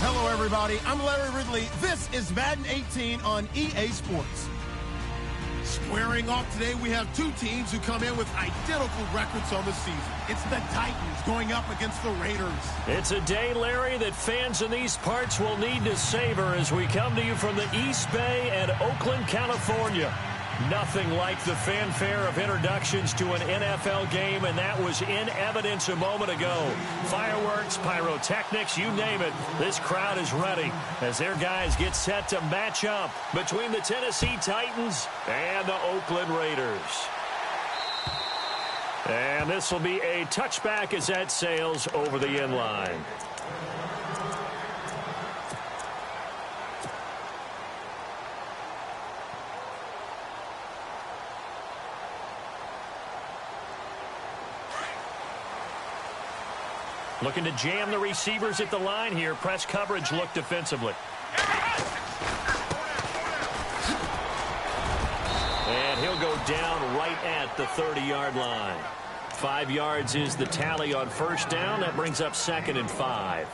Hello, everybody. I'm Larry Ridley. This is Madden 18 on EA Sports. Squaring off today, we have two teams who come in with identical records on the season. It's the Titans going up against the Raiders. It's a day, Larry, that fans in these parts will need to savor as we come to you from the East Bay and Oakland, California. Nothing like the fanfare of introductions to an NFL game, and that was in evidence a moment ago. Fireworks, pyrotechnics, you name it. This crowd is ready as their guys get set to match up between the Tennessee Titans and the Oakland Raiders. And this will be a touchback as that sails over the end line. Looking to jam the receivers at the line here. Press coverage look defensively. And he'll go down right at the 30-yard line. 5 yards is the tally on first down. That brings up 2nd and 5.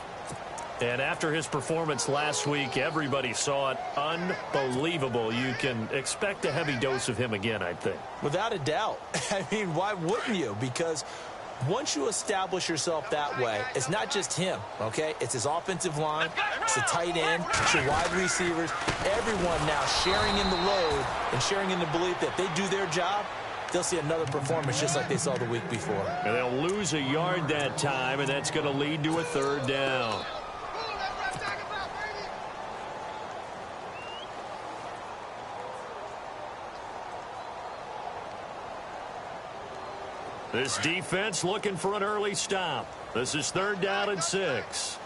And after his performance last week, everybody saw it. Unbelievable. You can expect a heavy dose of him again, I think. Without a doubt. I mean, why wouldn't you? Because once you establish yourself that way, it's not just him, okay? It's his offensive line, it's the tight end, it's your wide receivers, everyone now sharing in the load and sharing in the belief that they do their job, they'll see another performance just like they saw the week before. And they'll lose a yard that time, and that's going to lead to a 3rd down. This defense looking for an early stop. This is 3rd down and 6.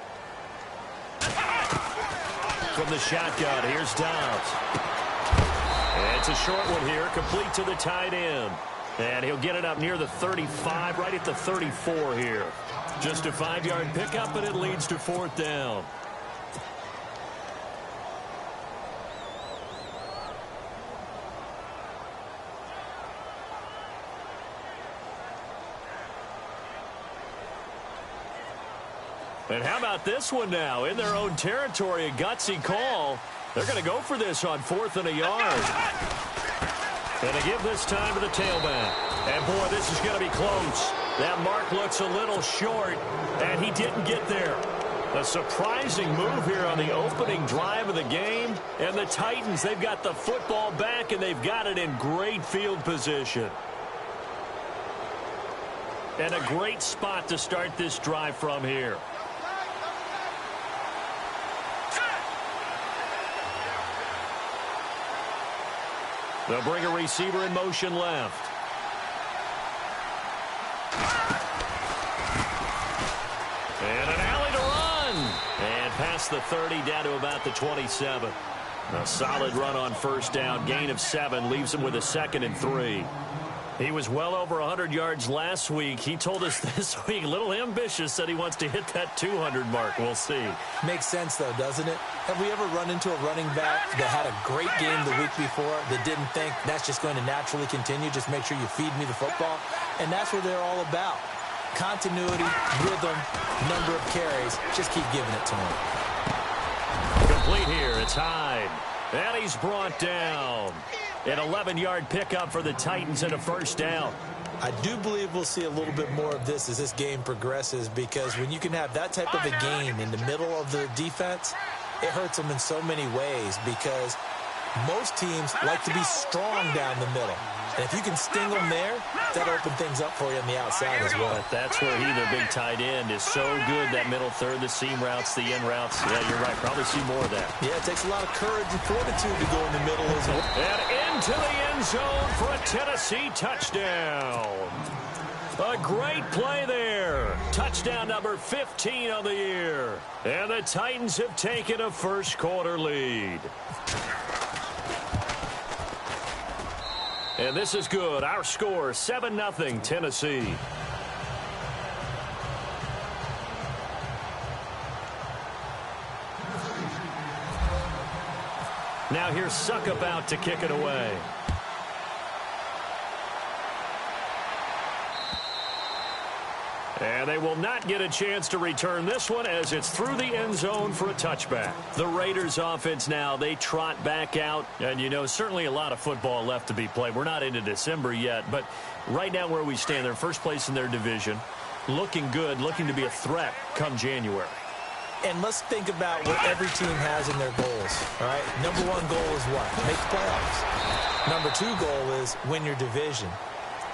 From the shotgun, here's Dobbs. And it's a short one here, complete to the tight end. And he'll get it up near the 35, right at the 34 here. Just a 5-yard pickup, and it leads to 4th down. And how about this one now? In their own territory, a gutsy call. They're going to go for this on 4th and a yard. And they give this time to the tailback. And, boy, this is going to be close. That mark looks a little short, and he didn't get there. A surprising move here on the opening drive of the game. And the Titans, they've got the football back, and they've got it in great field position. And a great spot to start this drive from here. They'll bring a receiver in motion left. And an alley to run. And past the 30 down to about the 27. A solid run on first down. Gain of 7 leaves him with a 2nd and 3. He was well over 100 yards last week. He told us this week, a little ambitious, said he wants to hit that 200 mark. We'll see. Makes sense, though, doesn't it? Have we ever run into a running back that had a great game the week before that didn't think that's just going to naturally continue? Just make sure you feed me the football. And that's what they're all about. Continuity, rhythm, number of carries. Just keep giving it to him. Complete here. It's Hyde. And he's brought down. An 11-yard pickup for the Titans and a 1st down. I do believe we'll see a little bit more of this as this game progresses, because when you can have that type of a game in the middle of the defense, it hurts them in so many ways, because most teams like to be strong down the middle. And if you can sting them there, that'll open things up for you on the outside as well. But that's where he, their big tight end, is so good, that middle third, the seam routes, the end routes. Yeah, you're right. Probably see more of that. Yeah, it takes a lot of courage and fortitude to go in the middle as well. And into the end zone for a Tennessee touchdown. A great play there. Touchdown number 15 on the year. And the Titans have taken a first-quarter lead. And this is good. Our score, 7-0 Tennessee. Now here's Suckup out to kick it away. And they will not get a chance to return this one as it's through the end zone for a touchback. The Raiders offense now, they trot back out. And, you know, certainly a lot of football left to be played. We're not into December yet, but right now where we stand, they're first place in their division. Looking good, looking to be a threat come January. And let's think about what every team has in their goals, all right? Number one goal is what? Make the playoffs. Number two goal is win your division.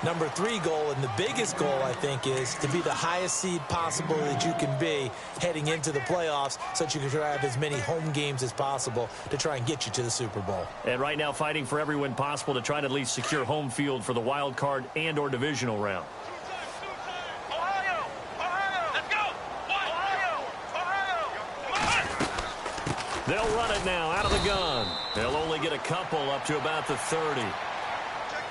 Number three goal, and the biggest goal, I think, is to be the highest seed possible that you can be heading into the playoffs so that you can have as many home games as possible to try and get you to the Super Bowl. And right now fighting for every win possible to try to at least secure home field for the wild card and or divisional round. They'll run it now out of the gun. They'll only get a couple up to about the 30.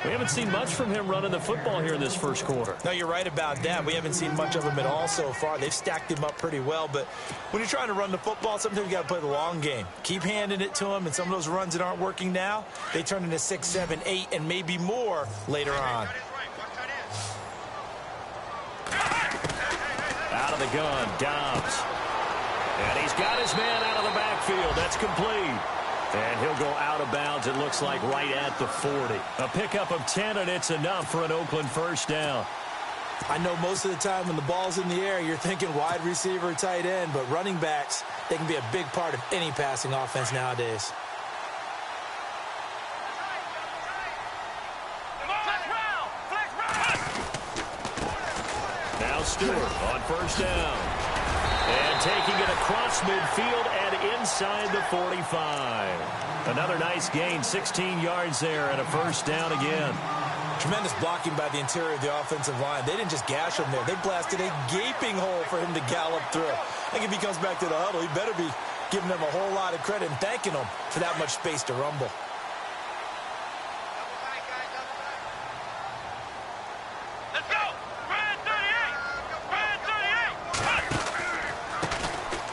We haven't seen much from him running the football here in this first quarter. No, you're right about that. We haven't seen much of him at all so far. They've stacked him up pretty well, but when you're trying to run the football, sometimes you got to play the long game. Keep handing it to him, and some of those runs that aren't working now, they turn into 6, 7, 8, and maybe more later on. Out of the gun, Dobbs. And he's got his man out of the backfield. That's complete. And he'll go out of bounds, it looks like, right at the 40. A pickup of 10, and it's enough for an Oakland first down. I know most of the time when the ball's in the air, you're thinking wide receiver, tight end, but running backs, they can be a big part of any passing offense nowadays. Now Stewart on first down. And taking it across midfield and inside the 45. Another nice gain, 16 yards there and a first down again. Tremendous blocking by the interior of the offensive line. They didn't just gash him there. They blasted a gaping hole for him to gallop through. I think if he comes back to the huddle, he better be giving them a whole lot of credit and thanking them for that much space to rumble.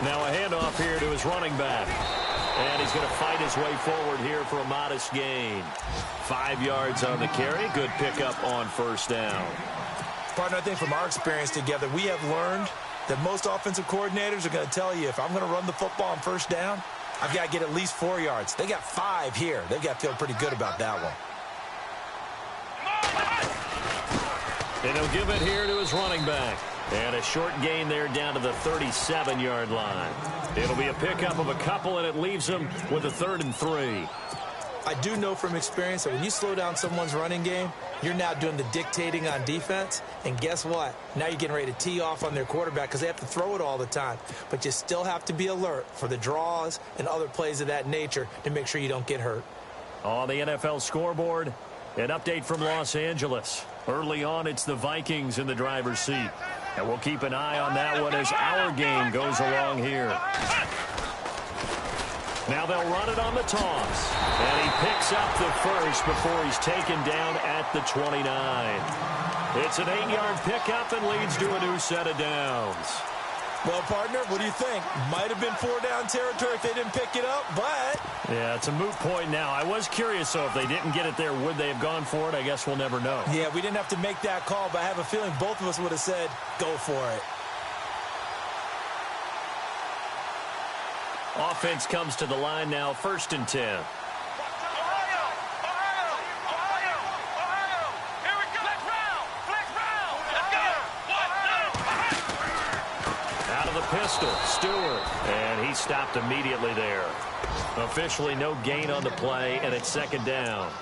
Now a handoff here to his running back. And he's going to fight his way forward here for a modest gain. 5 yards on the carry. Good pickup on first down. Partner, I think from our experience together, we have learned that most offensive coordinators are going to tell you, if I'm going to run the football on first down, I've got to get at least 4 yards. They got 5 here. They've got to feel pretty good about that one. And he'll give it here to his running back. And a short gain there down to the 37-yard line. It'll be a pickup of a couple, and it leaves them with a 3rd and 3. I do know from experience that when you slow down someone's running game, you're now doing the dictating on defense. And guess what? Now you're getting ready to tee off on their quarterback because they have to throw it all the time. But you still have to be alert for the draws and other plays of that nature to make sure you don't get hurt. On the NFL scoreboard, an update from Los Angeles. Early on, it's the Vikings in the driver's seat. And we'll keep an eye on that one as our game goes along here. Now they'll run it on the toss. And he picks up the first before he's taken down at the 29. It's an 8-yard pickup and leads to a new set of downs. Well, partner, what do you think? Might have been 4-down territory if they didn't pick it up, but... Yeah, it's a moot point now. I was curious, so if they didn't get it there, would they have gone for it? I guess we'll never know. Yeah, we didn't have to make that call, but I have a feeling both of us would have said, go for it. Offense comes to the line now, 1st and 10. Pistol, Stewart, and he stopped immediately there. Officially no gain on the play, and it's 2nd down.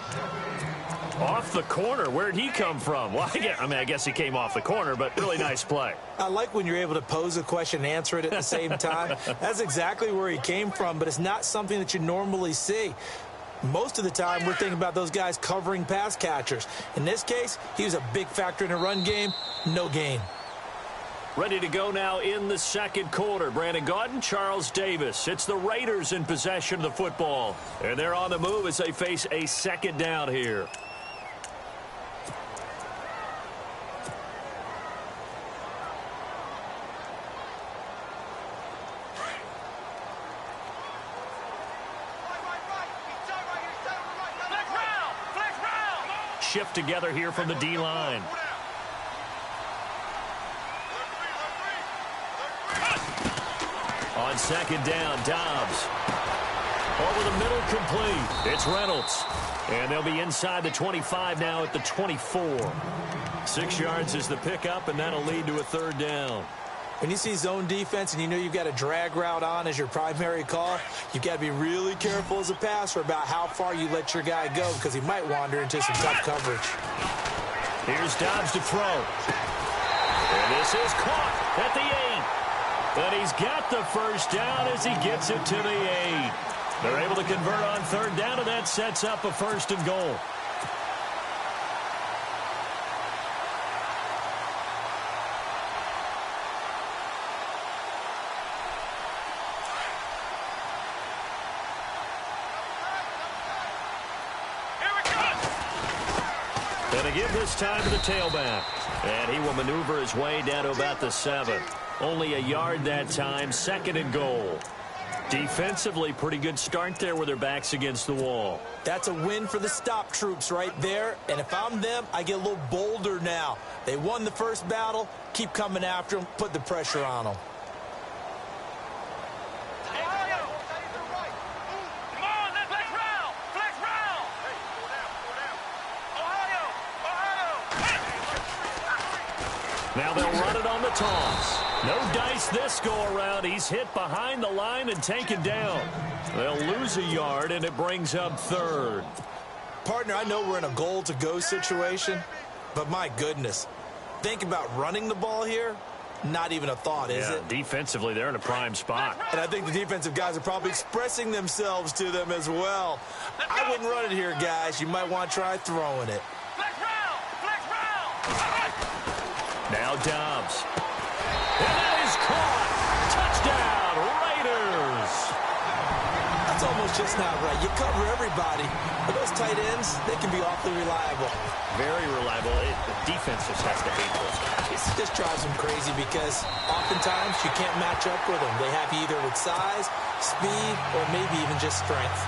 Off the corner, where'd he come from? Well, I guess he came off the corner, but really nice play. I like when you're able to pose a question and answer it at the same time. That's exactly where he came from, but it's not something that you normally see. Most of the time, we're thinking about those guys covering pass catchers. In this case, he was a big factor in the run game. No gain. Ready to go now in the 2nd quarter. Brandon Gaudin, Charles Davis. It's the Raiders in possession of the football. And they're on the move as they face a 2nd down here. Shift together here from the D-line. On second down, Dobbs. Over the middle, complete. It's Reynolds. And they'll be inside the 25 now at the 24. 6 yards is the pickup, and that'll lead to a third down. When you see zone defense and you know you've got a drag route on as your primary call, you've got to be really careful as a passer about how far you let your guy go because he might wander into some tough coverage. Here's Dobbs to throw. And this is caught at the 8. And he's got the first down as he gets it to the 8. They're able to convert on third down, and that sets up a first and goal. And a give this time to the tailback. And he will maneuver his way down to about the 7. Only a yard that time, second and goal. Defensively, pretty good start there with their backs against the wall. That's a win for the stop troops right there. And if I'm them, I get a little bolder now. They won the first battle. Keep coming after them. Put the pressure on them. Now they'll run it on the toss. No dice this go-around. He's hit behind the line and taken down. They'll lose a yard, and it brings up third. Partner, I know we're in a goal-to-go situation, but my goodness. Think about running the ball here. Not even a thought, is it? Defensively, they're in a prime spot. And I think the defensive guys are probably expressing themselves to them as well. I wouldn't run it here, guys. You might want to try throwing it. Now Dobbs. And that is caught. Touchdown, Raiders. That's almost just not right. You cover everybody. But those tight ends, they can be awfully reliable. Very reliable. The defense just has to hate those guys. It just drives them crazy because oftentimes you can't match up with them. They have you either with size, speed, or maybe even just strength.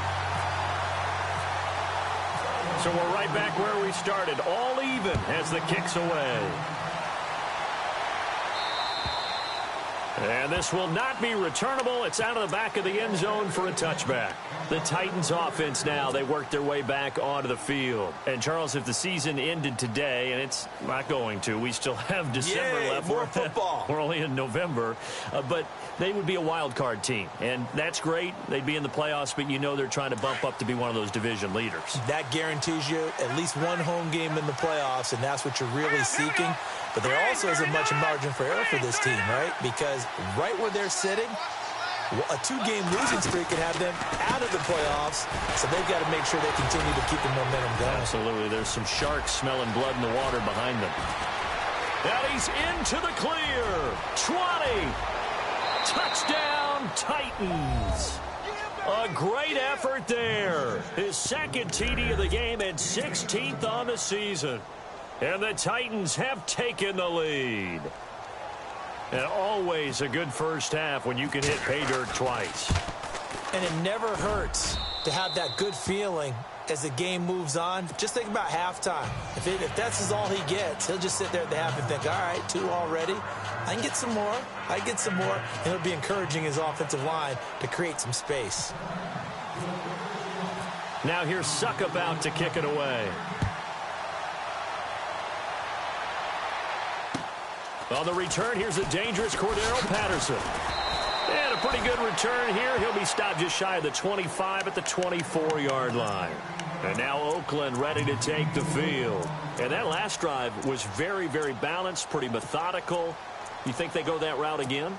So we're right back where we started. All even as the kick's away. And this will not be returnable. It's out of the back of the end zone for a touchback. The Titans offense now, they work their way back onto the field. And, Charles, if the season ended today, and it's not going to, we still have December left. More football. We're only in November. But they would be a wild card team. And that's great. They'd be in the playoffs, but you know they're trying to bump up to be one of those division leaders. That guarantees you at least one home game in the playoffs, and that's what you're really seeking. But there also isn't much margin for error for this team, right? Because right where they're sitting, a 2-game losing streak could have them out of the playoffs, so they've got to make sure they continue to keep the momentum going. Absolutely. There's some sharks smelling blood in the water behind them. And he's into the clear. 20. Touchdown, Titans. A great effort there. His second TD of the game and 16th on the season. And the Titans have taken the lead. And always a good first half when you can hit pay dirt twice. And it never hurts to have that good feeling as the game moves on. Just think about halftime. If that's all he gets, he'll just sit there at the half and think, all right, 2 already. I can get some more. I can get some more. And he'll be encouraging his offensive line to create some space. Now here's Suckup out to kick it away. On the return, here's a dangerous Cordero Patterson. And a pretty good return here. He'll be stopped just shy of the 25 at the 24-yard line. And now Oakland ready to take the field. And that last drive was very, very balanced, pretty methodical. You think they go that route again?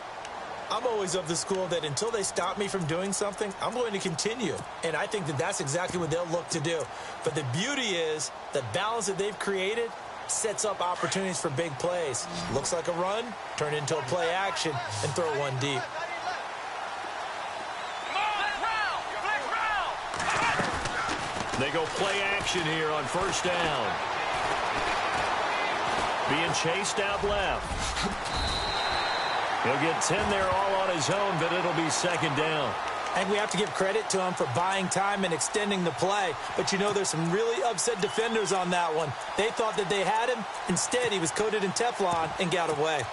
I'm always of the school that until they stop me from doing something, I'm going to continue. And I think that that's exactly what they'll look to do. But the beauty is the balance that they've created sets up opportunities for big plays. Looks like a run, turn into a play action, and throw one deep. They go play action here on first down. Being chased out left. He'll get 10 there all on his own, but it'll be second down. And we have to give credit to him for buying time and extending the play. But, you know, there's some really upset defenders on that one. They thought that they had him. Instead, he was coated in Teflon and got away.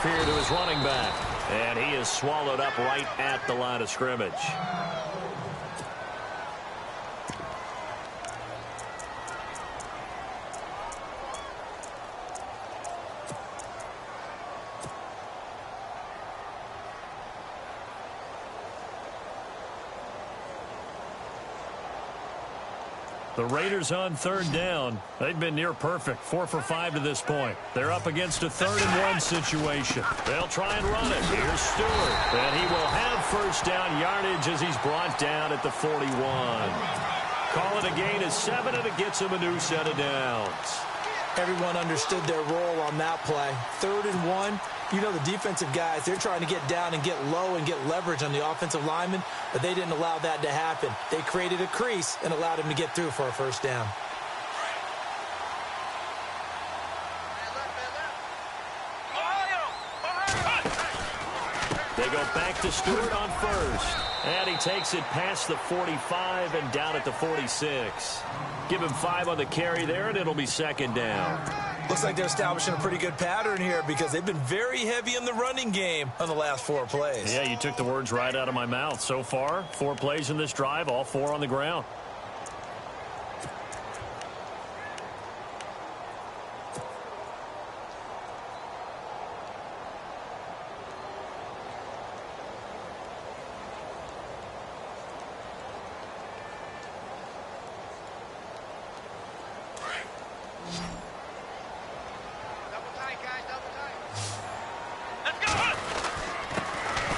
here to his running back. And he is swallowed up right at the line of scrimmage. The Raiders on third down. They've been near perfect, 4 for 5 to this point. They're up against a 3rd-and-1 situation. They'll try and run it. Here's Stewart. And he will have first down yardage as he's brought down at the 41. Call it a gain of 7, and it gets him a new set of downs. Everyone understood their role on that play. 3rd and 1. You know the defensive guys, they're trying to get down and get low and get leverage on the offensive lineman, but they didn't allow that to happen. They created a crease and allowed him to get through for a first down. They go back to Stewart on first. And he takes it past the 45 and down at the 46. Give him 5 on the carry there, and it'll be 2nd down. Looks like they're establishing a pretty good pattern here because they've been very heavy in the running game on the last 4 plays. Yeah, you took the words right out of my mouth. So far, 4 plays in this drive, all 4 on the ground.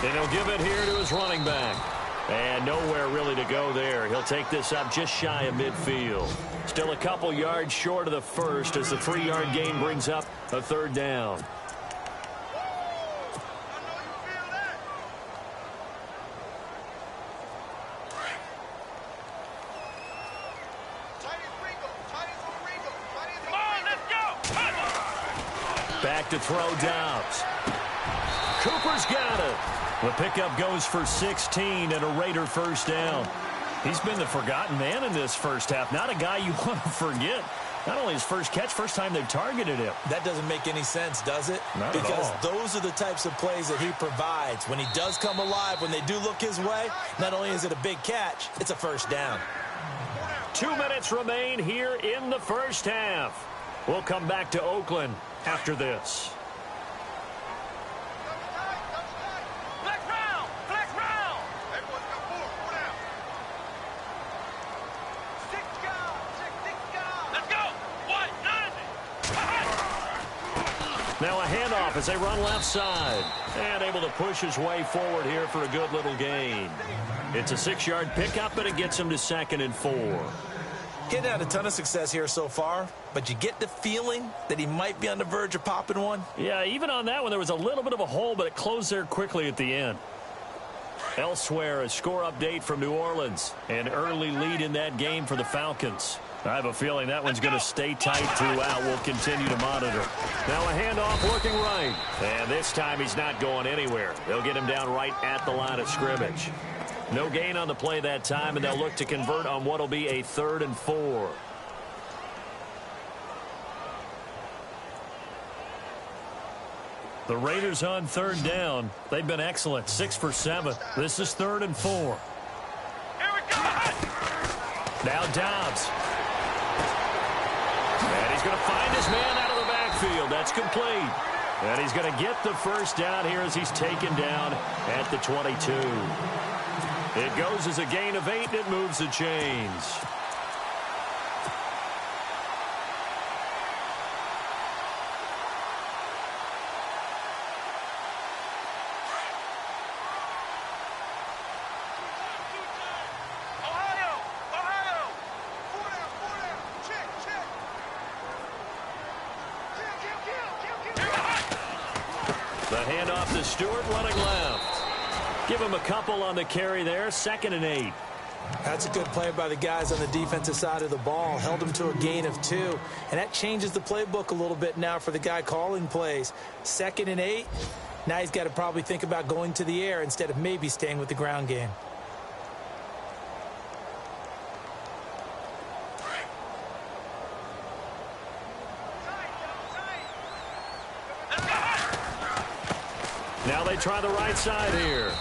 And he'll give it here to his running back. And nowhere really to go there. He'll take this up just shy of midfield. Still a couple yards short of the first as the 3-yard gain brings up a 3rd down. Back to throw Dobbs. Cooper's got it. The pickup goes for 16 and a Raider first down. He's been the forgotten man in this first half. Not a guy you want to forget. Not only his first catch, first time they've targeted him. That doesn't make any sense, does it? Not at all. Because those are the types of plays that he provides. When he does come alive, when they do look his way, not only is it a big catch, it's a first down. 2 minutes remain here in the first half. We'll come back to Oakland after this. Now a handoff as they run left side. And able to push his way forward here for a good little gain. It's a 6-yard pickup, and it gets him to 2nd and 4. He hadn't had a ton of success here so far, but you get the feeling that he might be on the verge of popping one. Yeah, even on that one, there was a little bit of a hole, but it closed there quickly at the end. Elsewhere, a score update from New Orleans. An early lead in that game for the Falcons. I have a feeling that one's going to stay tight throughout. We'll continue to monitor. Now a handoff looking right. And this time he's not going anywhere. They'll get him down right at the line of scrimmage. No gain on the play that time, and they'll look to convert on what will be a 3rd and 4. The Raiders on 3rd down. They've been excellent, 6 for 7. This is 3rd and 4. Here we go. Now Dobbs. And he's going to find his man out of the backfield. That's complete. And he's going to get the first down here as he's taken down at the 22. It goes as a gain of 8, and it moves the chains. The handoff to Stewart running left. Give him a couple on the carry there. 2nd and 8. That's a good play by the guys on the defensive side of the ball. Held him to a gain of 2. And that changes the playbook a little bit now for the guy calling plays. 2nd and 8. Now he's got to probably think about going to the air instead of maybe staying with the ground game. Now they try the right side here.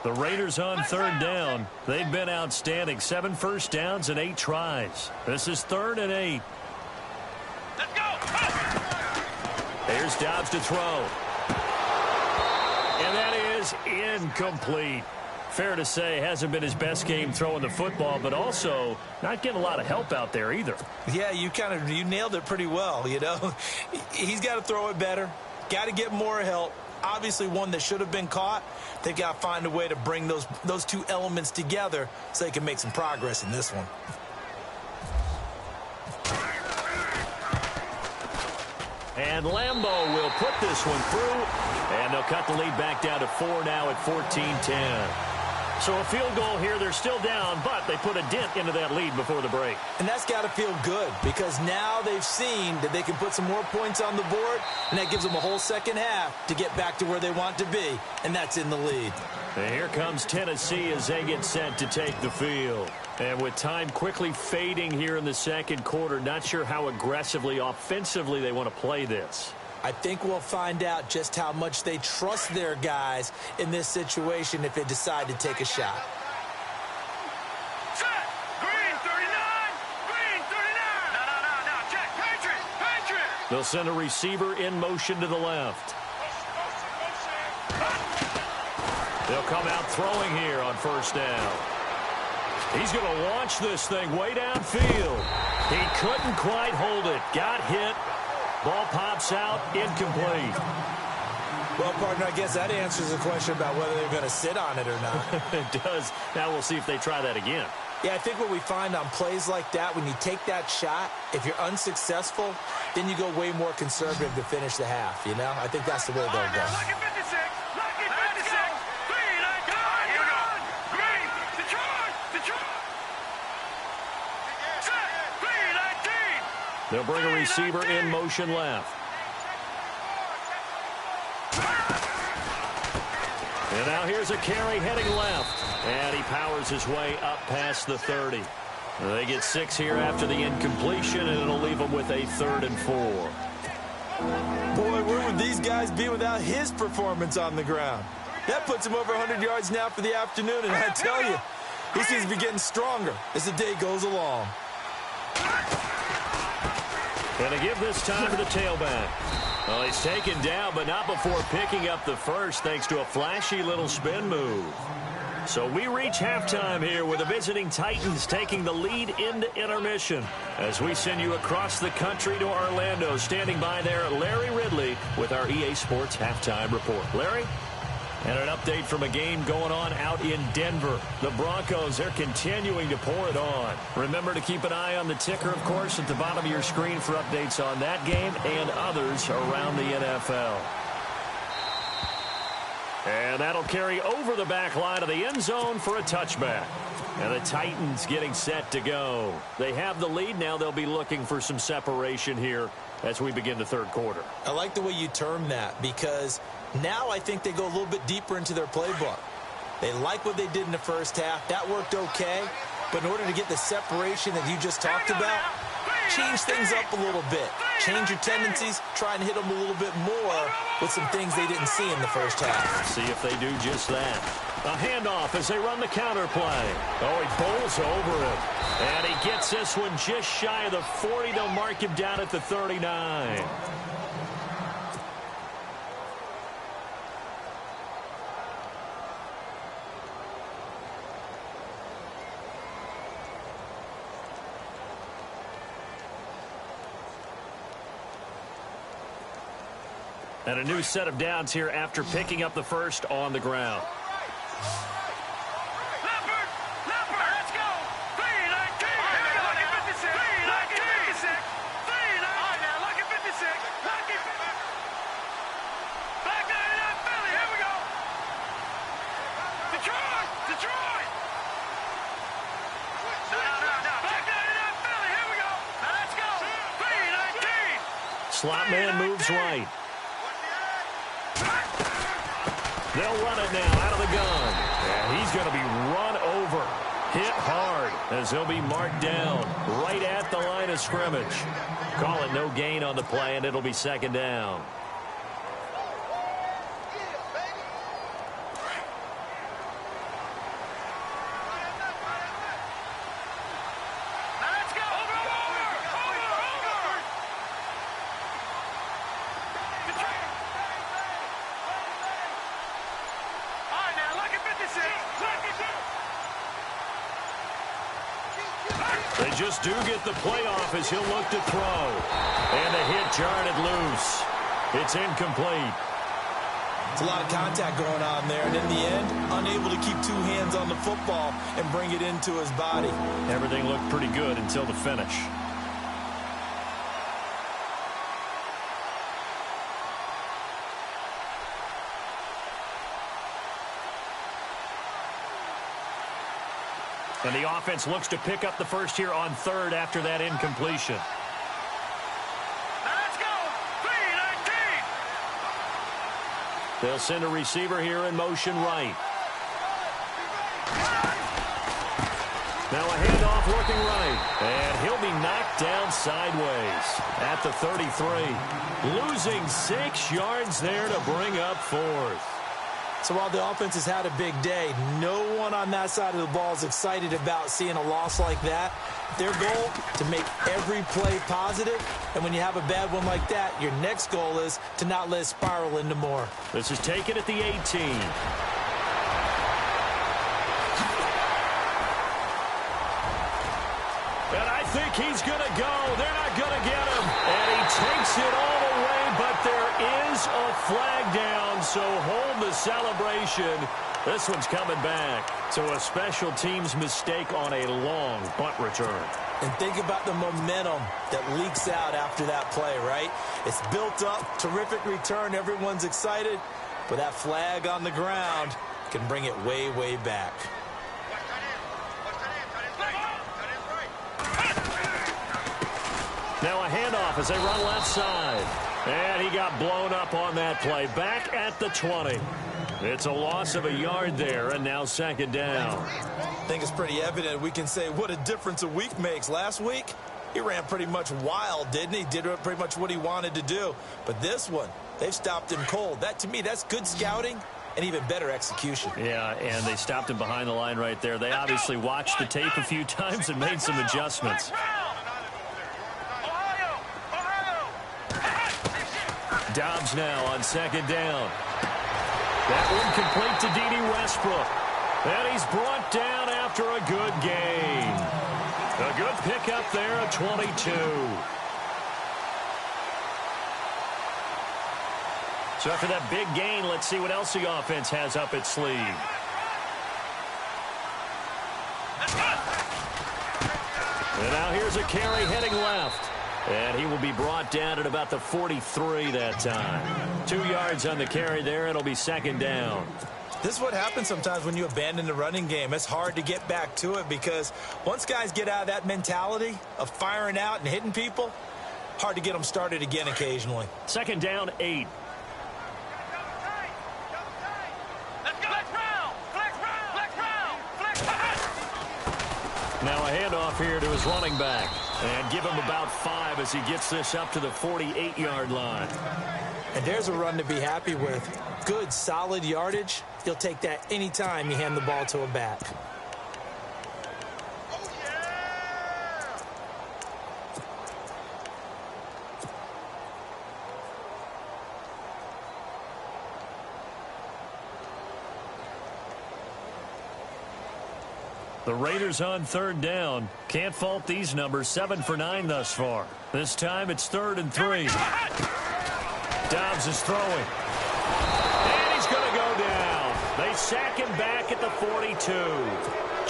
The Raiders on third down. They've been outstanding. 7 first downs and 8 tries. This is 3rd and 8. Let's go. Here's Dobbs to throw. And that is incomplete. Fair to say, hasn't been his best game throwing the football, but also not getting a lot of help out there either. Yeah, you nailed it pretty well, you know. He's got to throw it better. Got to get more help. Obviously one that should have been caught. They've got to find a way to bring those two elements together so they can make some progress in this one. And Lambeau will put this one through, and they'll cut the lead back down to 4 now at 14-10. So a field goal here. They're still down, but they put a dent into that lead before the break. And that's got to feel good because now they've seen that they can put some more points on the board, and that gives them a whole second half to get back to where they want to be, and that's in the lead. And here comes Tennessee as they get set to take the field. And with time quickly fading here in the second quarter, not sure how aggressively, offensively they want to play this. I think we'll find out just how much they trust their guys in this situation if they decide to take a shot. Set. Green 39. Green 39. No. Check. Patriot. They'll send a receiver in motion to the left. They'll come out throwing here on first down. He's going to launch this thing way downfield. He couldn't quite hold it. Got hit. Ball pops out, incomplete. Well, partner, I guess that answers the question about whether they're going to sit on it or not. It does. Now we'll see if they try that again. Yeah, I think what we find on plays like that, when you take that shot, if you're unsuccessful, then you go way more conservative to finish the half, you know? I think that's the way they'll go. Lucky 56. Lucky 56. Green, I got it. Green, Detroit. Set. Green 19. They'll bring a receiver in motion left. And now here's a carry heading left. And he powers his way up past the 30. They get 6 here after the incompletion, and it'll leave them with a 3rd and 4. Boy, where would these guys be without his performance on the ground? That puts him over 100 yards now for the afternoon, and I tell you, he seems to be getting stronger as the day goes along. Going to give this time to the tailback. Well, he's taken down, but not before picking up the first, thanks to a flashy little spin move. So we reach halftime here with the visiting Titans taking the lead into intermission. As we send you across the country to Orlando, standing by there, Larry Ridley with our EA Sports Halftime Report. Larry? And an update from a game going on out in Denver. The Broncos, they're continuing to pour it on. Remember to keep an eye on the ticker, of course, at the bottom of your screen for updates on that game and others around the NFL. And that'll carry over the back line of the end zone for a touchback. And the Titans getting set to go. They have the lead. Now they'll be looking for some separation here as we begin the third quarter. I like the way you term that because now I think they go a little bit deeper into their playbook. They like what they did in the first half. That worked okay. But in order to get the separation that you just talked about, change things up a little bit. Change your tendencies. Try and hit them a little bit more with some things they didn't see in the first half. See if they do just that. A handoff as they run the counter play. Oh, he bowls over it. And he gets this one just shy of the 40. They'll mark him down at the 39. And a new set of downs here after picking up the first on the ground. Let's go. 319. Lucky 56. 319. 319. All right, now, lucky 56. Lucky. Back 99 Philly. Here we go. Detroit. Slot man moves right. They'll run it now out of the gun. And he's going to be run over. Hit hard as he'll be marked down right at the line of scrimmage. Call it no gain on the play, and it'll be second down. They just do get the playoff as he'll look to throw. And the hit jarred it loose. It's incomplete. It's a lot of contact going on there, and in the end, unable to keep two hands on the football and bring it into his body. Everything looked pretty good until the finish. And the offense looks to pick up the first here on third after that incompletion. Let's go. 3-19. They'll send a receiver here in motion right. Now a handoff looking right. And he'll be knocked down sideways at the 33. Losing 6 yards there to bring up fourth. So while the offense has had a big day, no one on that side of the ball is excited about seeing a loss like that. Their goal, to make every play positive, and when you have a bad one like that, your next goal is to not let it spiral into more. This is taken at the 18. And I think he's going to go. They're not going to get him. And he takes it all the way, but there is a flag down, so hold the celebration. This one's coming back. So a special teams mistake on a long punt return. And think about the momentum that leaks out after that play, right? It's built up, terrific return, everyone's excited, but that flag on the ground can bring it way, way back. Now a handoff as they run left side. And he got blown up on that play. Back at the 20. It's a loss of a yard there, and now second down. I think it's pretty evident. We can say what a difference a week makes. Last week, he ran pretty much wild, didn't he? Did pretty much what he wanted to do. But this one, they've stopped him cold. That, to me, that's good scouting and even better execution. Yeah, and they stopped him behind the line right there. They obviously watched the tape a few times and made some adjustments. Dobbs now on second down. That one complete to D.D. Westbrook. And he's brought down after a good gain. A good pickup there at 22. So after that big gain, let's see what else the offense has up its sleeve. And now here's a carry heading left. And he will be brought down at about the 43 that time. 2 yards on the carry there. It'll be second down. This is what happens sometimes when you abandon the running game. It's hard to get back to it because once guys get out of that mentality of firing out and hitting people, hard to get them started again occasionally. Second down, 8. Now a handoff here to his running back. And give him about 5 as he gets this up to the 48-yard line. And there's a run to be happy with. Good, solid yardage. You'll take that anytime you hand the ball to a back. The Raiders on third down. Can't fault these numbers. 7 for 9 thus far. This time it's 3rd and 3. Dobbs is throwing. And he's going to go down. They sack him back at the 42.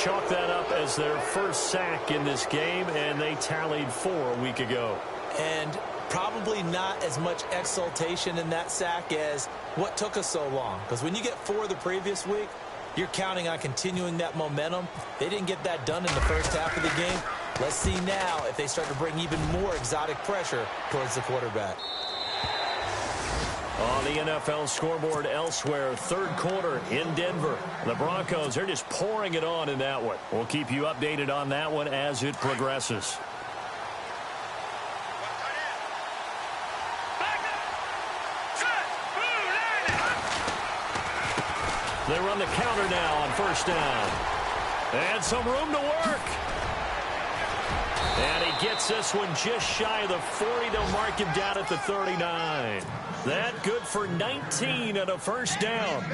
Chalk that up as their first sack in this game, and they tallied 4 a week ago. And probably not as much exultation in that sack as what took us so long. Because when you get 4 the previous week, you're counting on continuing that momentum. They didn't get that done in the first half of the game. Let's see now if they start to bring even more exotic pressure towards the quarterback. On the NFL scoreboard elsewhere, third quarter in Denver. The Broncos, they're just pouring it on in that one. We'll keep you updated on that one as it progresses. They run the counter now on first down. And some room to work. And he gets this one just shy of the 40. They'll mark him down at the 39. That good for 19 and a first down.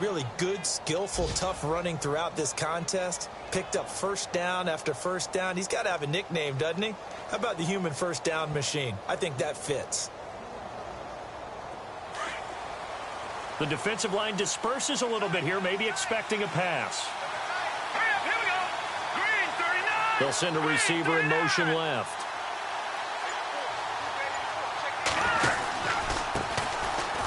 Really good, skillful, tough running throughout this contest. Picked up first down after first down. He's got to have a nickname, doesn't he? How about the human first down machine? I think that fits. The defensive line disperses a little bit here, maybe expecting a pass. Here we go. Green 39. They'll send a receiver in motion left.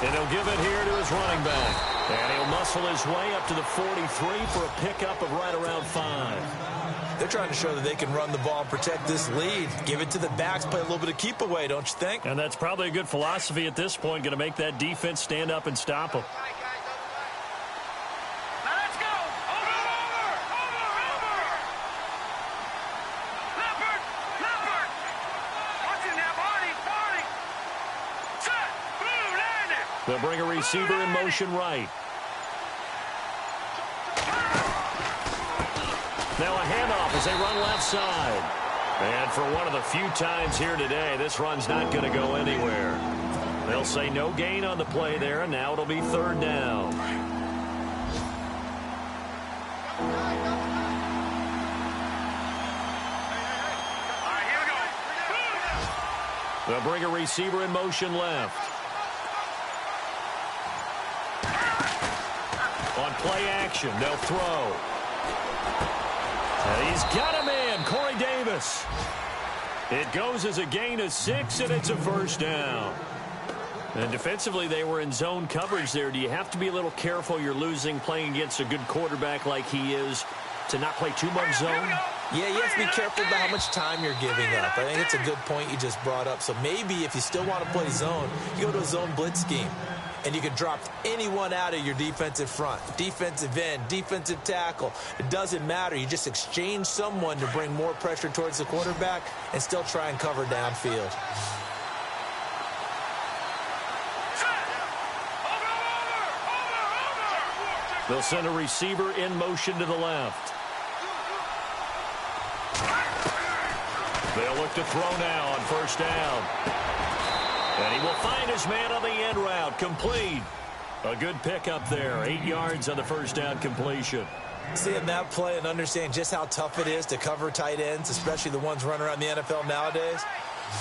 And he'll give it here to his running back. And he'll muscle his way up to the 43 for a pickup of right around 5. They're trying to show that they can run the ball and protect this lead. Give it to the backs, play a little bit of keep away, don't you think? And that's probably a good philosophy at this point, going to make that defense stand up and stop them. Now let's go. Over. Leopard. Watching that body. Set. Blue landing. They'll bring a receiver in motion right. Now a handoff as they run left side. And for one of the few times here today, this run's not going to go anywhere. They'll say no gain on the play there, and now it'll be third down. All right, here we go. They'll bring a receiver in motion left. On play action, they'll throw. And he's got a man, Corey Davis. It goes as a gain of 6, and it's a first down. And defensively, they were in zone coverage there. Do you have to be a little careful? You're losing playing against a good quarterback like he is to not play too much zone? Yeah, you have to be careful about how much time you're giving up. I think it's a good point you just brought up. So maybe if you still want to play zone, you go to a zone blitz scheme. And you can drop anyone out of your defensive front. Defensive end, defensive tackle. It doesn't matter. You just exchange someone to bring more pressure towards the quarterback and still try and cover downfield. They'll send a receiver in motion to the left. They'll look to throw now on first down. And he will find his man on the end route. Complete. A good pickup there. 8 yards on the first down completion. Seeing that play and understand just how tough it is to cover tight ends, especially the ones running around the NFL nowadays,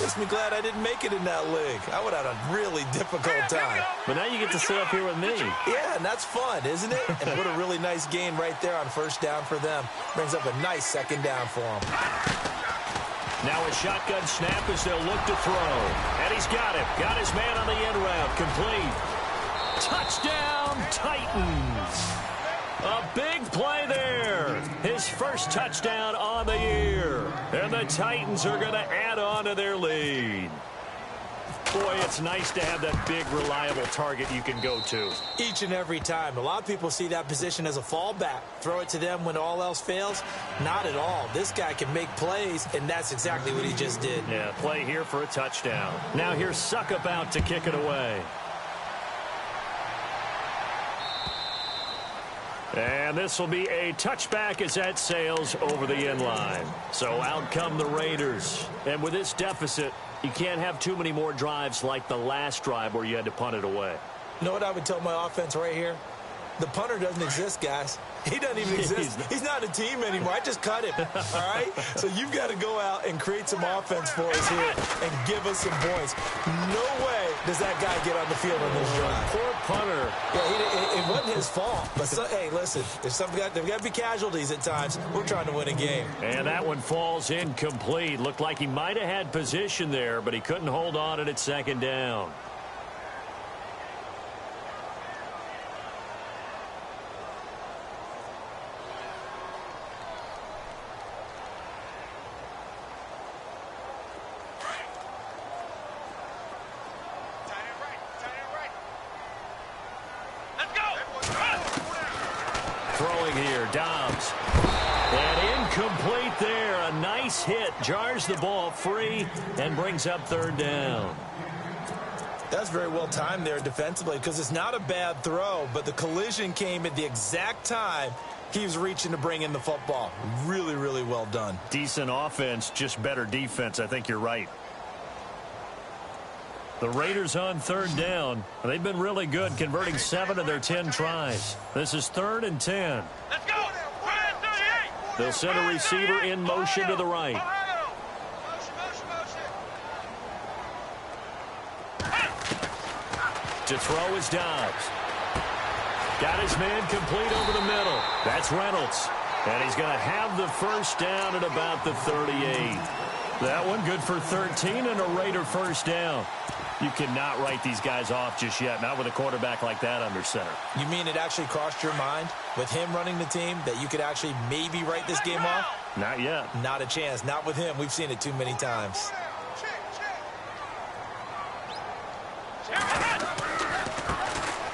makes me glad I didn't make it in that league. I would have had a really difficult time. But now you get to sit up here with me. Yeah, and that's fun, isn't it? And what a really nice gain right there on first down for them. Brings up a nice second down for them. Now a shotgun snap as they'll look to throw. And he's got it. Got his man on the end route. Complete. Touchdown, Titans. A big play there. His first touchdown on the year. And the Titans are going to add on to their lead. Boy, it's nice to have that big, reliable target you can go to. Each and every time. A lot of people see that position as a fallback. Throw it to them when all else fails. Not at all. This guy can make plays, and that's exactly what he just did. Yeah, play here for a touchdown. Now here's Suckup out to kick it away. And this will be a touchback as that sails over the end line. So out come the Raiders. And with this deficit, you can't have too many more drives like the last drive where you had to punt it away. You know what I would tell my offense right here? The punter doesn't exist, guys. He doesn't even exist. He's not a team anymore. I just cut him, all right? So you've got to go out and create some offense for us here and give us some points. No way does that guy get on the field on this drive. Poor punter. Yeah, it wasn't his fault. But, hey, listen, there's got to be casualties at times. We're trying to win a game. And that one falls incomplete. Looked like he might have had position there, but he couldn't hold on at its second down. Dobbs. And incomplete there. A nice hit. Jars the ball free and brings up third down. That's very well timed there defensively because it's not a bad throw, but the collision came at the exact time he was reaching to bring in the football. Really, really well done. Decent offense, just better defense. I think you're right. The Raiders on third down. They've been really good, converting 7 of their 10 tries. This is 3rd and 10. Let's go. They'll send a receiver in motion to the right. To throw is Dobbs. Got his man complete over the middle. That's Reynolds. And he's going to have the first down at about the 38. That one good for 13 and a Raider first down. You cannot write these guys off just yet, not with a quarterback like that under center. You mean it actually crossed your mind with him running the team that you could actually maybe write this game off? Not yet. Not a chance. Not with him. We've seen it too many times.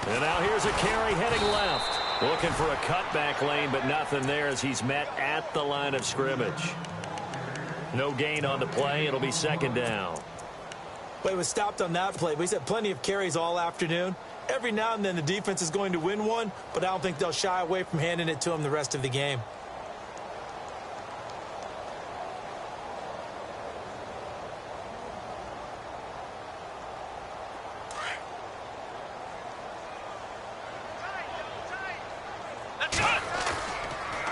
And now here's a carry heading left. Looking for a cutback lane, but nothing there as he's met at the line of scrimmage. No gain on the play. It'll be second down. Well, he was stopped on that play, but he's had plenty of carries all afternoon. Every now and then the defense is going to win one, but I don't think they'll shy away from handing it to him the rest of the game.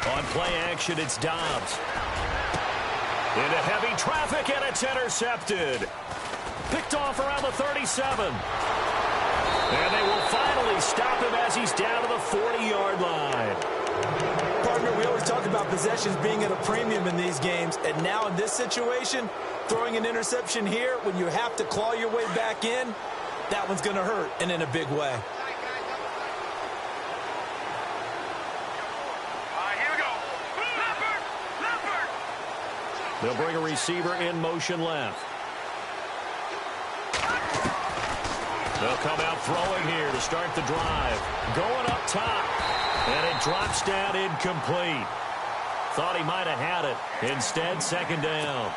On play action, it's Dobbs. Into heavy traffic, and it's intercepted. Picked off around the 37. And they will finally stop him as he's down to the 40-yard line. Partner, we always talk about possessions being at a premium in these games, and now in this situation, throwing an interception here when you have to claw your way back in, that one's going to hurt, and in a big way. They'll bring a receiver in motion left. They'll come out throwing here to start the drive. Going up top. And it drops down incomplete. Thought he might have had it. Instead, second down.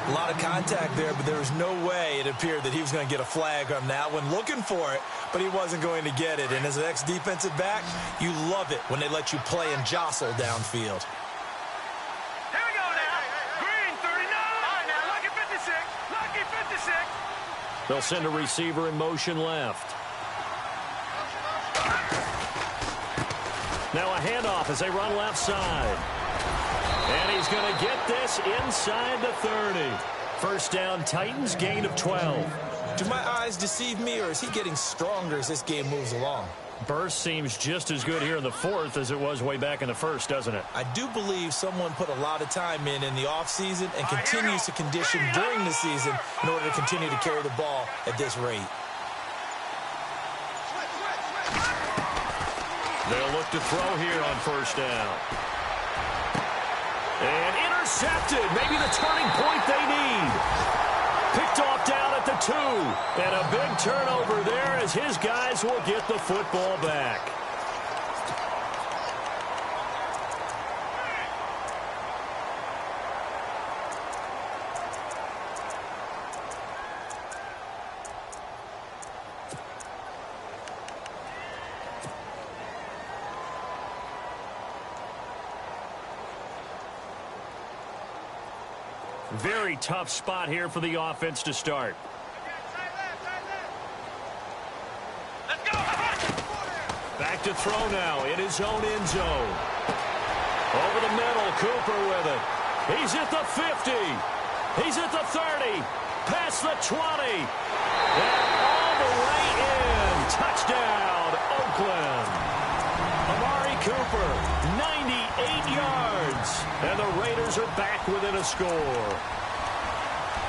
A lot of contact there, but there was no way it appeared that he was going to get a flag on that one. Looking for it, but he wasn't going to get it. And as an ex-defensive back, you love it when they let you play and jostle downfield. They'll send a receiver in motion left. Now a handoff as they run left side. And he's going to get this inside the 30. First down, Titans, gain of 12. Do my eyes deceive me, or is he getting stronger as this game moves along? Burst seems just as good here in the fourth as it was way back in the first, doesn't it? I do believe someone put a lot of time in the offseason and continues to condition during the season in order to continue to carry the ball at this rate. They'll look to throw here on first down. And intercepted. Maybe the turning point they need. Picked off down at the 2. And a big turnover there as his guys will get the football back. Very tough spot here for the offense to start. Let's go. Back to throw now in his own end zone. Over the middle, Cooper with it. He's at the 50. He's at the 30. Past the 20. And all the way in. Touchdown, Oakland. Amari Cooper, 98 yards. And the Raiders are back within a score.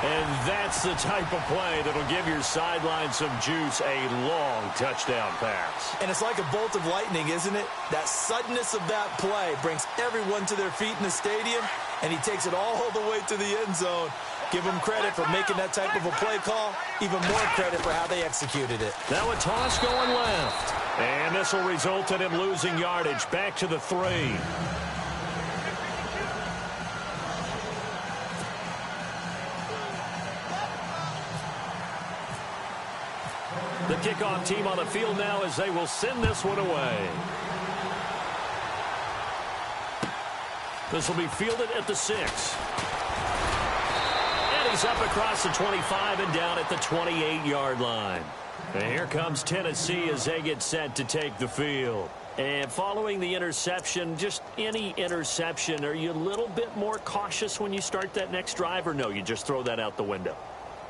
And that's the type of play that'll give your sideline some juice, a long touchdown pass. And it's like a bolt of lightning, isn't it? That suddenness of that play brings everyone to their feet in the stadium, and he takes it all the way to the end zone. Give him credit for making that type of a play call. Even more credit for how they executed it. Now a toss going left. And this will result in him losing yardage. Back to the 3. The kickoff team on the field now as they will send this one away. This will be fielded at the 6. And he's up across the 25 and down at the 28-yard line. And here comes Tennessee as they get set to take the field. And following the interception, just any interception, are you a little bit more cautious when you start that next drive, or no, you just throw that out the window?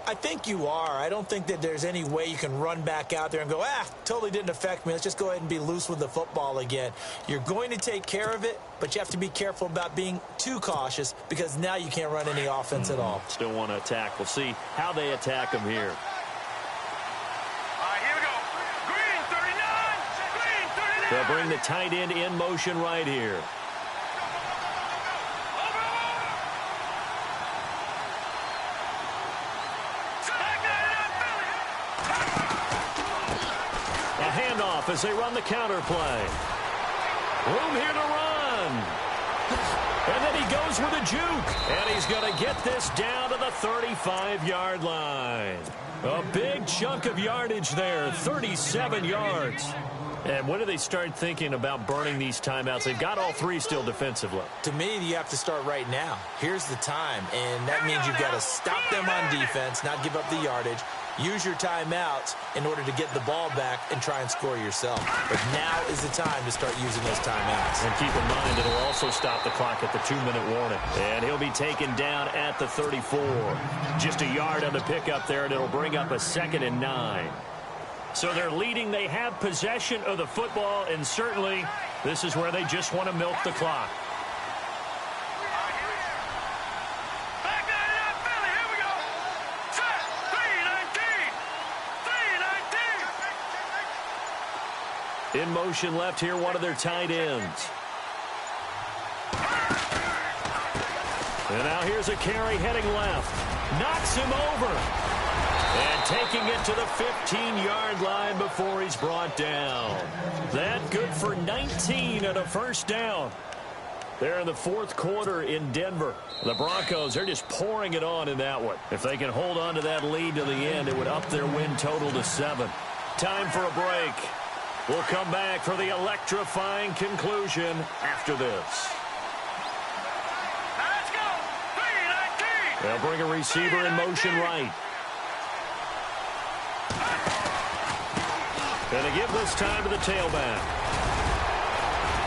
I think you are. I don't think that there's any way you can run back out there and go, totally didn't affect me. Let's just go ahead and be loose with the football again. You're going to take care of it, but you have to be careful about being too cautious because now you can't run any offense at all. Still want to attack. We'll see how they attack him here. They'll bring the tight end in motion right here. A handoff as they run the counter play. Room here to run. And then he goes with a juke. And he's going to get this down to the 35-yard line. A big chunk of yardage there, 37 yards. And when do they start thinking about burning these timeouts? They've got all 3 still defensively. To me, you have to start right now. Here's the time, and that means you've got to stop them on defense, not give up the yardage, use your timeouts in order to get the ball back and try and score yourself. But now is the time to start using those timeouts. And keep in mind, it'll also stop the clock at the 2-minute warning. And he'll be taken down at the 34. Just a yard on the pickup there, and it'll bring up a 2nd and 9. So they're leading. They have possession of the football, and certainly this is where they just want to milk the clock. Back that up, Philly. Here we go. Set. 3-19. 3-19. In motion left here, one of their tight ends. And now here's a carry heading left. Knocks him over. And taking it to the 15-yard line before he's brought down. That good for 19 and a first down. They're in the 4th quarter in Denver. The Broncos, they're just pouring it on in that one. If they can hold on to that lead to the end, it would up their win total to 7. Time for a break. We'll come back for the electrifying conclusion after this. Now let's go. 3-19. They'll bring a receiver in motion right. And they give this time to the tailback.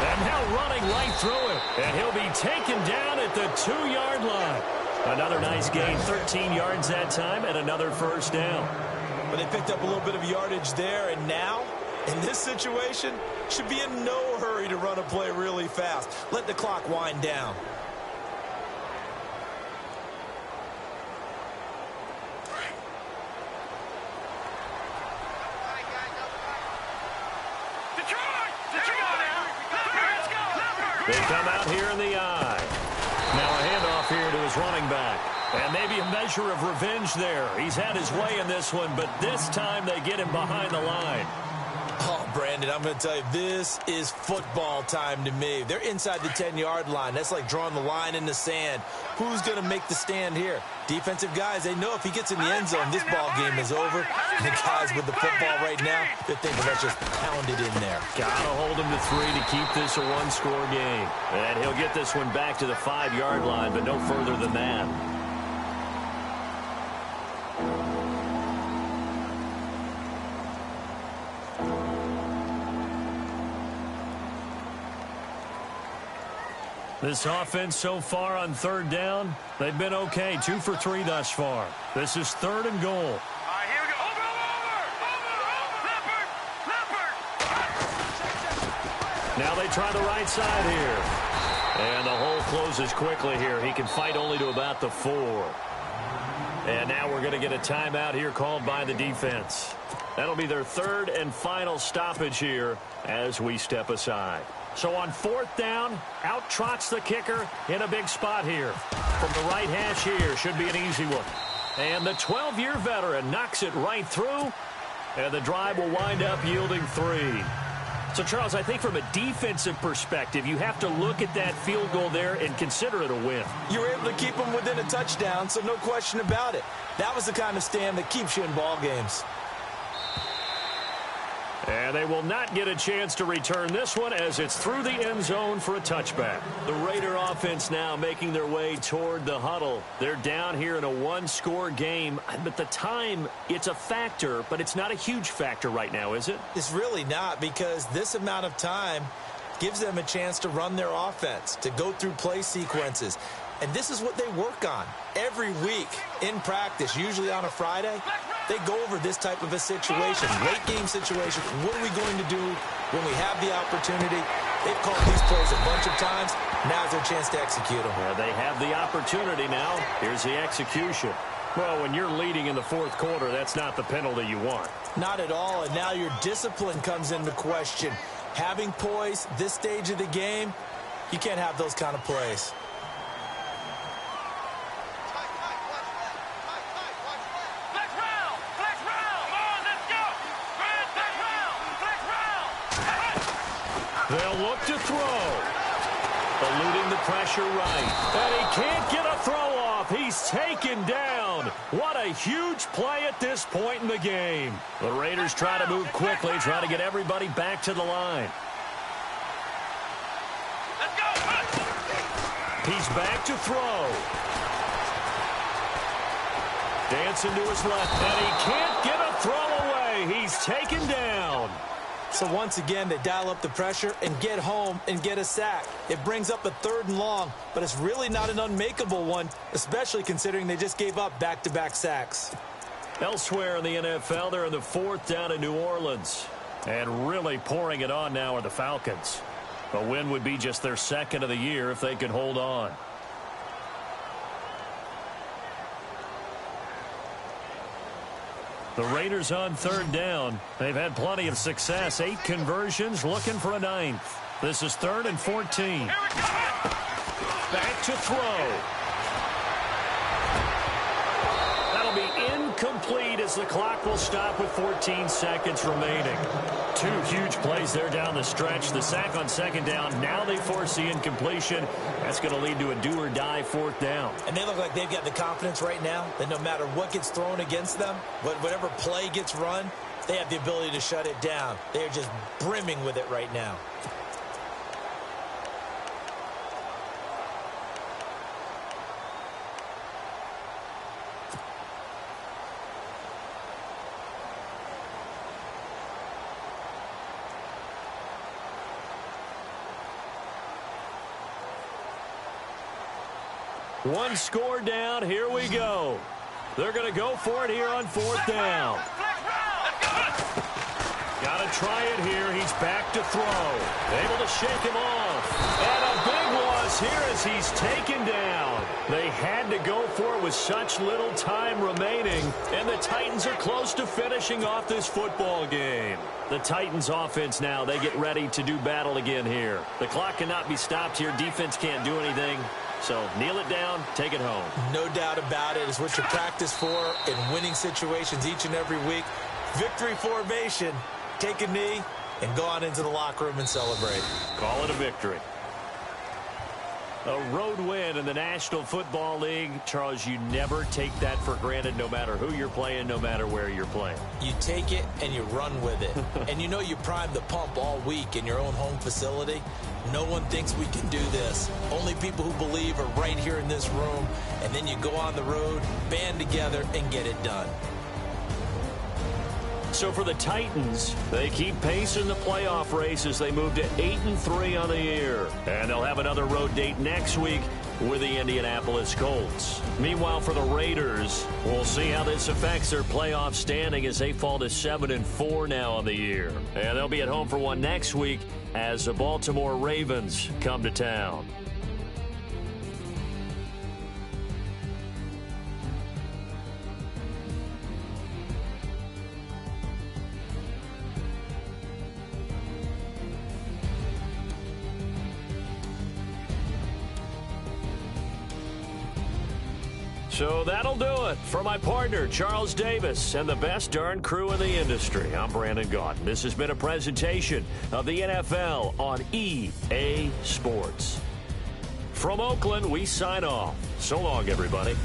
And now running right through it. And he'll be taken down at the 2-yard line. Another nice gain, 13 yards that time, and another first down. But they picked up a little bit of yardage there, and now, in this situation, should be in no hurry to run a play really fast. Let the clock wind down. They come out here in the eye. Now a handoff here to his running back. And maybe a measure of revenge there. He's had his way in this one, but this time they get him behind the line. Oh, Brandon, I'm going to tell you, this is football time to me. They're inside the 10-yard line. That's like drawing the line in the sand. Who's going to make the stand here? Defensive guys, they know if he gets in the end zone, this ball game is over. And the guys with the football right now, they're thinking, let's just pound it in there. Got to hold him to 3 to keep this a 1-score game. And he'll get this one back to the 5-yard line, but no further than that. This offense so far on 3rd down, they've been okay. 2 for 3 thus far. This is 3rd and goal. All right, here we go. Over. Now they try the right side here. And the hole closes quickly here. He can fight only to about the 4. And now we're going to get a timeout here called by the defense. That'll be their 3rd and final stoppage here as we step aside. So on 4th down, out trots the kicker in a big spot here. From the right hash here, should be an easy one. And the 12-year veteran knocks it right through. And the drive will wind up yielding 3. So, Charles, I think from a defensive perspective, you have to look at that field goal there and consider it a win. You were able to keep them within a touchdown, so no question about it. That was the kind of stand that keeps you in ball games. And they will not get a chance to return this one as it's through the end zone for a touchback. The Raider offense now making their way toward the huddle. They're down here in a one-score game. At the time, it's a factor, but it's not a huge factor right now, is it? It's really not, because this amount of time gives them a chance to run their offense, to go through play sequences. And this is what they work on every week in practice, usually on a Friday. They go over this type of a situation, late game situation. What are we going to do when we have the opportunity? They've called these plays a bunch of times. Now's their chance to execute them. Well, they have the opportunity now. Here's the execution. Well, when you're leading in the fourth quarter, that's not the penalty you want. Not at all, and now your discipline comes into question. Having poise this stage of the game, you can't have those kind of plays. They'll look to throw. Eluding the pressure right. And he can't get a throw off. He's taken down. What a huge play at this point in the game. The Raiders try to move quickly, try to get everybody back to the line. Let's go. He's back to throw. Dancing to his left, and he can't get a throw away. He's taken down. So once again, they dial up the pressure and get home and get a sack. It brings up a 3rd and long, but it's really not an unmakeable one, especially considering they just gave up back-to-back sacks. Elsewhere in the NFL, they're in the 4th down in New Orleans. And really pouring it on now are the Falcons. A win would be just their 2nd of the year if they could hold on. The Raiders on 3rd down. They've had plenty of success. 8 conversions, looking for a 9th. This is 3rd and 14. Back to throw. That'll be incomplete as the clock will stop with 14 seconds remaining. 2 huge plays there down the stretch. The sack on 2nd down. Now they force the incompletion. That's going to lead to a do-or-die 4th down. And they look like they've got the confidence right now that no matter what gets thrown against them, whatever play gets run, they have the ability to shut it down. They are just brimming with it right now. One score down. Here we go. They're going to go for it here on 4th down. Got to try it here. He's back to throw. Able to shake him off. And a big loss here as he's taken down. They had to go for it with such little time remaining. And the Titans are close to finishing off this football game. The Titans offense now, they get ready to do battle again here. The clock cannot be stopped here. Defense can't do anything. So kneel it down, take it home. No doubt about it. It's what you practice for in winning situations each and every week. Victory formation. Take a knee and go on into the locker room and celebrate. Call it a victory. A road win in the National Football League. Charles, you never take that for granted no matter who you're playing, no matter where you're playing. You take it and you run with it. And you know you primed the pump all week in your own home facility. No one thinks we can do this. Only people who believe are right here in this room. And then you go on the road, band together, and get it done. So for the Titans, they keep pace in the playoff race as they move to 8-3 on the year. And they'll have another road date next week with the Indianapolis Colts. Meanwhile, for the Raiders, we'll see how this affects their playoff standing as they fall to 7-4 now on the year. And they'll be at home for one next week as the Baltimore Ravens come to town. So that'll do it for my partner, Charles Davis, and the best darn crew in the industry. I'm Brandon Gaudin. This has been a presentation of the NFL on EA Sports. From Oakland, we sign off. So long, everybody.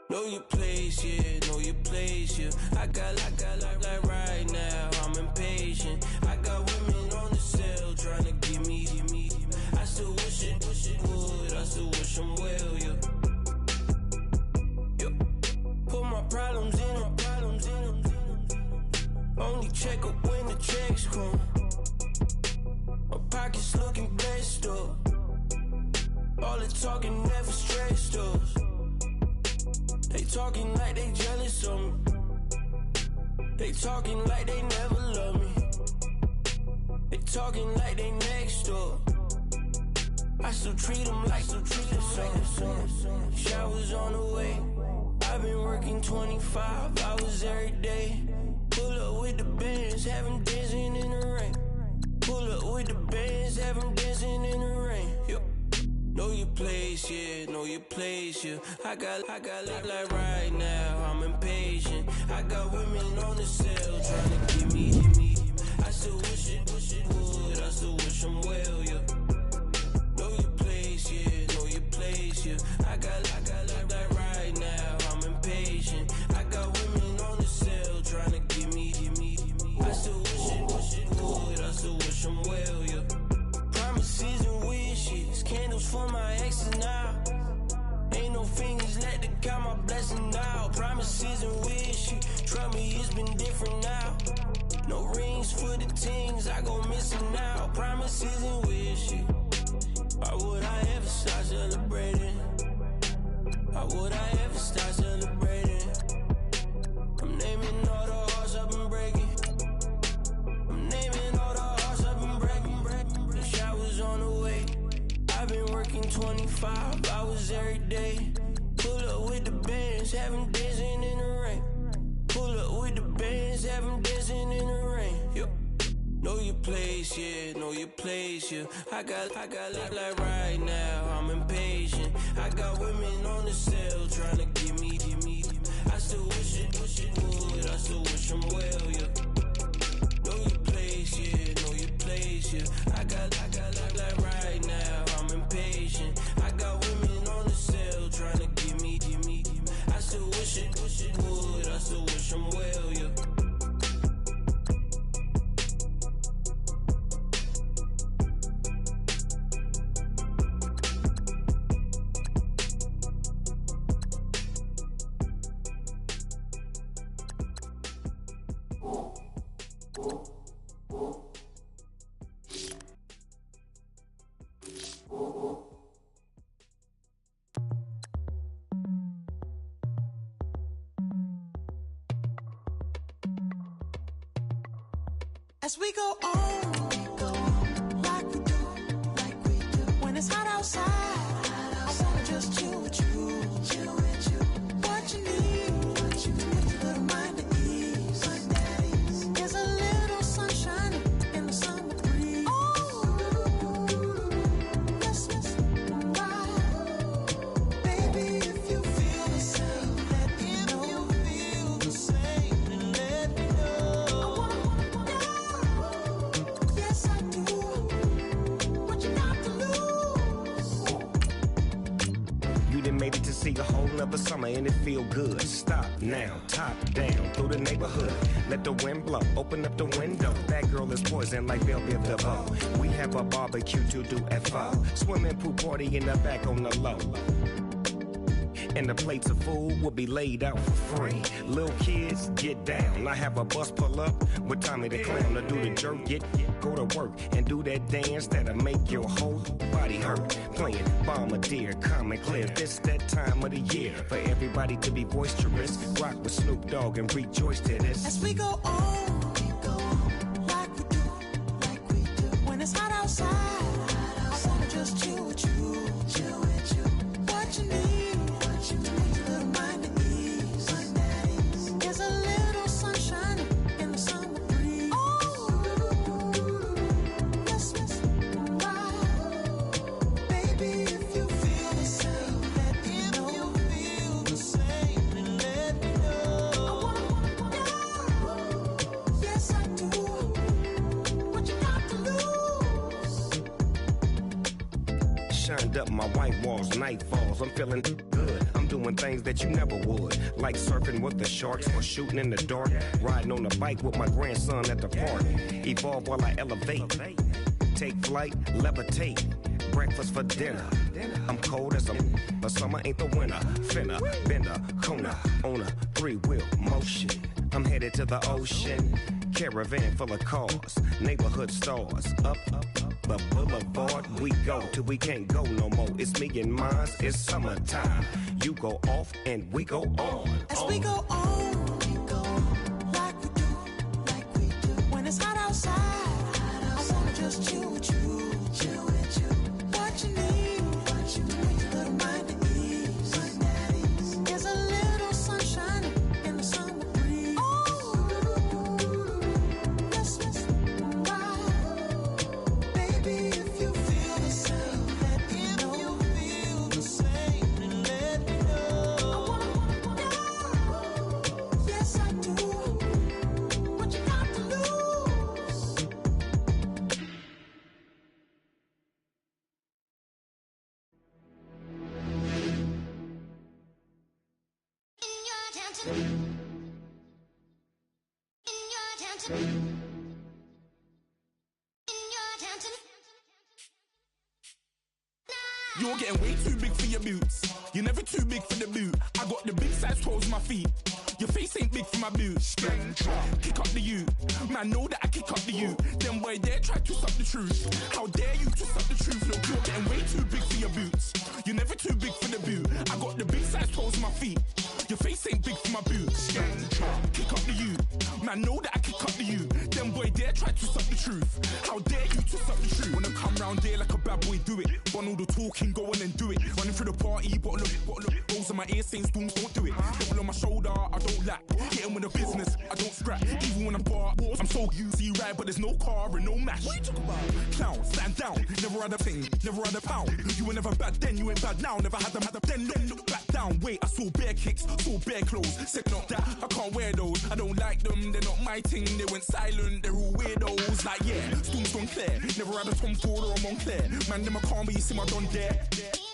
Know your place, yeah, know your place, yeah. I got like right now, I'm impatient. I got women on the cell trying to give me. I still wish it would, I still wish them well, yeah. Put my problems in. Only check up when the checks come. My pockets looking blessed up. All the talking never stressed us. They talking like they jealous of me. They talking like they never love me. They talking like they next door. I still treat them like some. Showers on the way. I've been working 25 hours every day. Pull up with the bands, have them dancing in the rain. Pull up with the bands, have them dancing in the rain. Yo. Know your place, yeah, know your place, yeah. I got like right now, I'm impatient. I got women on the cell trying to give me. I still wish it would, I still wish them well, yeah. Know your place, yeah, know your place, yeah. I got like right now, I'm impatient. I got women on the cell trying to give me. I still wish it would, I still wish them well, yeah. Promises and wishes, candles for my exes now. Ain't no fingers let to count my blessing now. Promises and wishes, try me, it's been different now. No rings for the things, I gon' miss them now. Promises and wishes, why would I ever start celebrating? Why would I ever start celebrating? I'm naming all the hearts I've been breaking. I'm naming all the hearts I've been breaking. The showers on the way. I've been working 25 hours every day. Pull up with the bands, have them dancing in the rain. Pull up with the bands, have them dancing in the rain. Yo. Know your place, yeah, know your place, yeah. I got like right now, I'm impatient. I got women on the cell trying to give me. I still wish it would, I still wish them well, yeah. Know your place. As we go on, like we do, when it's hot outside, I wanna just chill with you, what you need, to make your little mind at ease. There's a little sunshine in the summer breeze. Oh, let's ride, baby, if you feel the same, let me know. If you feel the same, then let me know. Yes, I do. What you got to lose? You done made it to see a whole nother summer and it feel good. Stop now, top down through the neighborhood. Let the wind blow, open up the window. That girl is poison like Belleville DeVoe. We have a barbecue to do at 4. Swimming pool party in the back on the low. And the plates of food will be laid out for free. Little kids, get down. I have a bus pull up with Tommy the Clown to do the jerk, go to work and do that dance that'll make your whole body hurt. Playing Bombardier, calm and clear. This that time of the year for everybody to be boisterous. Rock with Snoop Dogg and rejoice to this. As we go on, like we do, when it's hot outside, I wanna just chill with you, what you need, to make your little mind at ease. There's a little sunshine in the summer breeze. Oh, let's ride, baby, if you feel the same, let me know. If you feel the same, then let me know. Yes, I do. What you got to lose? Shined up my white walls, night falls. I'm feeling good. I'm doing things that you never would, like surfing with the sharks or shooting in the dark. Riding on a bike with my grandson at the park. Evolve while I elevate. Take flight, levitate. Breakfast for dinner. I'm cold as but summer ain't the winter. Finna, bender, Kona, on a 3-wheel motion. I'm headed to the ocean. Caravan full of cars, neighborhood stars. Up the boulevard we go till we can't go no more. It's me and mine, it's summertime. You go off and we go on. As we go on, like we do, when it's hot outside, I wanna just chill with you, what you need, to make your little mind at ease. There's a little sunshine in the summer breeze. Oh, let's ride, baby, if you feel the same, let me know. If you feel the same, then let me know. Yes, I do. What you got to lose? You're getting way too big for your boots. You're never too big for the boot. I got the big size toes on my feet. Your face ain't big for my boots. Kick up the you. Man, know that I kick up the you. Then boy dare try to stop the truth. How dare you to stop the truth? Look, you're getting way too big for your boots. You're never too big for the boot. I got the big size toes on my feet. Your face ain't big for my boots. Kick up the you. Man, know that I kick up the you. Then boy dare try to stop the truth. How dare you to stop the truth? Wanna come round there like a bad boy, do it. Want all the talking, go on and do it. Running through the party, bottle up. Rolls in my ear saying spoons, don't do it. Double on my shoulder, I don't lack. Getting with the business, I don't scrap. Even when I'm bar, I'm so easy ride, but there's no car and no mash. What you talking about? Clown, stand down. Never had a thing, never had a pound. You were never bad then, you ain't bad now. Never had them, then look back down. Wait, I saw bare kicks, saw bare clothes. Said not that, I can't wear those. I don't like them, they're not my thing. They went silent, they're all weirdos. Like yeah, Storm's gone clear. Never had a Tom Ford or a Montclair. Man, them a calm, but you see my don dare.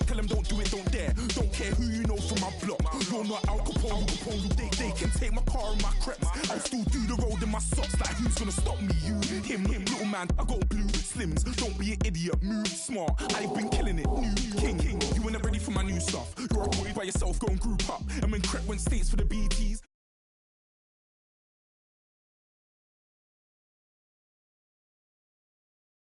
Tell them don't do it, don't dare. Don't care who you know from my block. You're not Al Capone, they can take my car and my creps. I'll still do the road in my socks. Like who's gonna stop me? You, him, little man. I got blue slims. Don't be an idiot, move smart. I've been killing it, new king. You ain't ready for my new stuff. You're a boy by yourself, go and group up. And when Crep went states for the BTs.